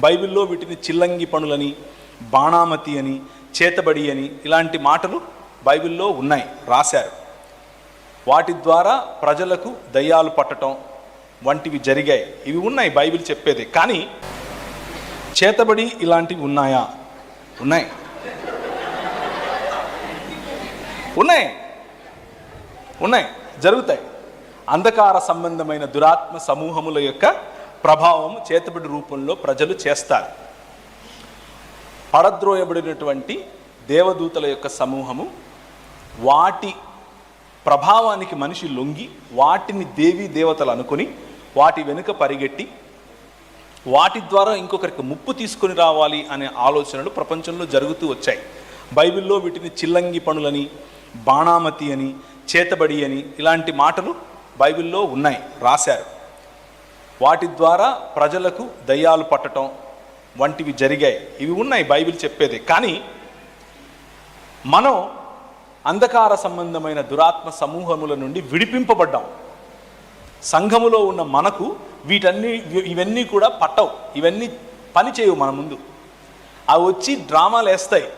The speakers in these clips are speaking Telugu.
బైబిల్లో వీటిని చిల్లంగి పనులని, బాణామతి అని, చేతబడి అని ఇలాంటి మాటలు బైబిల్లో ఉన్నాయి, రాశారు. వాటి ద్వారా ప్రజలకు దయ్యాలు పట్టడం వంటివి జరిగాయి. ఇవి ఉన్నాయి బైబిల్ చెప్పేది. కానీ చేతబడి ఇలాంటివి ఉన్నాయా? ఉన్నాయి, ఉన్నాయి, ఉన్నాయి, జరుగుతాయి. అంధకార సంబంధమైన దురాత్మ సమూహముల యొక్క ప్రభావం చేతబడి రూపంలో ప్రజలు చేస్తారు. పడద్రోయబడినటువంటి దేవదూతల యొక్క సమూహము, వాటి ప్రభావానికి మనిషి లొంగి వాటిని దేవీ దేవతలు అనుకుని వాటి వెనుక పరిగెట్టి వాటి ద్వారా ఇంకొకరికి ముప్పు తీసుకొని రావాలి అనే ఆలోచనలు ప్రపంచంలో జరుగుతూ వచ్చాయి. బైబిల్లో వీటిని చిల్లంగి పనులని, బాణామతి అని, చేతబడి అని ఇలాంటి మాటలు బైబిల్లో ఉన్నాయి, రాశారు. వాటి ద్వారా ప్రజలకు దయ్యాలు పట్టడం వంటివి జరిగాయి. ఇవి ఉన్నాయి బైబిల్ చెప్పేది. కానీ మనం అంధకార సంబంధమైన దురాత్మ సమూహముల నుండి విడిపింపబడ్డాం. సంఘములో ఉన్న మనకు ఇవన్నీ కూడా పట్టవు, ఇవన్నీ పని చేయవు మన ముందు. అవి వచ్చి డ్రామాలు వేస్తాయి,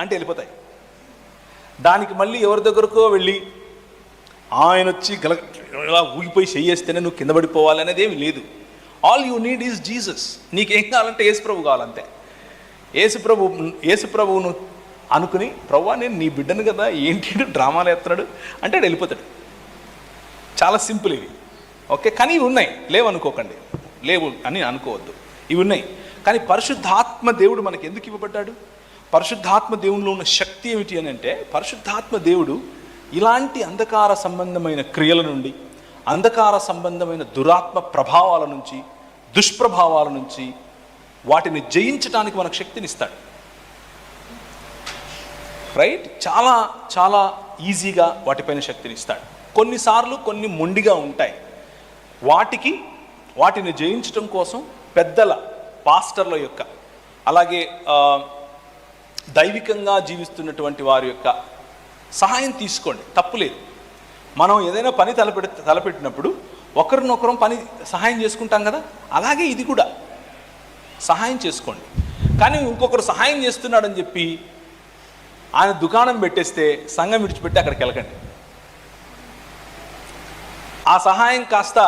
అంటే వెళ్ళిపోతాయి. దానికి మళ్ళీ ఎవరి దగ్గరకో వెళ్ళి ఆయన వచ్చి ఇలా ఊగిపోయి చెయ్యేస్తేనే నువ్వు కింద పడిపోవాలి అనేది ఏమి లేదు. All you need is Jesus. నీకేం కావాలంటే యేసుప్రభు కావాలంతే. యేసుప్రభువును అనుకుని, ప్రభువా నేను నీ బిడ్డను కదా, ఏంటి డ్రామాలు వేస్తున్నాడు అంటే వెళ్ళిపోతాడు. చాలా సింపుల్ ఇవి. ఓకే, కానీ ఇవి ఉన్నాయి, లేవనుకోకండి, లేవు అని అనుకోవద్దు, ఇవి ఉన్నాయి. కానీ పరిశుద్ధాత్మ దేవుడు మనకి ఎందుకు ఇవ్వబడ్డాడు? పరిశుద్ధాత్మ దేవునిలో ఉన్న శక్తి ఏమిటి అని అంటే, పరిశుద్ధాత్మ దేవుడు ఇలాంటి అంధకార సంబంధమైన క్రియల నుండి, అంధకార సంబంధమైన దురాత్మ ప్రభావాల నుంచి, దుష్ప్రభావాల నుంచి వాటిని జయించడానికి మనకు శక్తినిస్తాడు. రైట్? చాలా చాలా ఈజీగా వాటిపైన శక్తినిస్తాడు. కొన్నిసార్లు కొన్ని మొండిగా ఉంటాయి. వాటిని జయించడం కోసం పెద్దల, పాస్టర్ల యొక్క, అలాగే దైవికంగా జీవిస్తున్నటువంటి వారి యొక్క సహాయం తీసుకోండి, తప్పులేదు. మనం ఏదైనా పని తలపెట్టినప్పుడు ఒకరినొకరం సహాయం చేసుకుంటాం కదా, అలాగే ఇది కూడా సహాయం చేసుకోండి. కానీ ఇంకొకరు సహాయం చేస్తున్నాడని చెప్పి ఆయన దుకాణం పెట్టేస్తే సంఘం విడిచిపెట్టి అక్కడికి వెళ్ళకండి. ఆ సహాయం కాస్త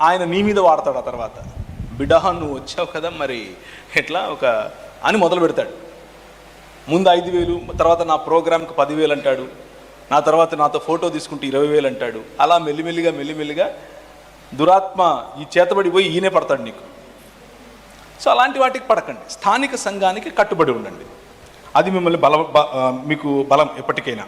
ఆయన నీ మీద వాడతాడు. ఆ తర్వాత బిడ్డ నువ్వు వచ్చావు కదా, మరి ఎట్లా అని మొదలు పెడతాడు. ముందు 5,000, తర్వాత నా ప్రోగ్రామ్కి 10,000 అంటాడు, నా తర్వాత నాతో ఫోటో తీసుకుంటే 20,000 అంటాడు. అలా మెల్లిమెల్లిగా దురాత్మ ఈ చేతబడి పోయి ఈయనే పడతాడు నీకు. సో అలాంటి వాటికి పడకండి. స్థానిక సంఘానికి కట్టుబడి ఉండండి. అది మిమ్మల్ని మీకు బలం ఎప్పటికైనా.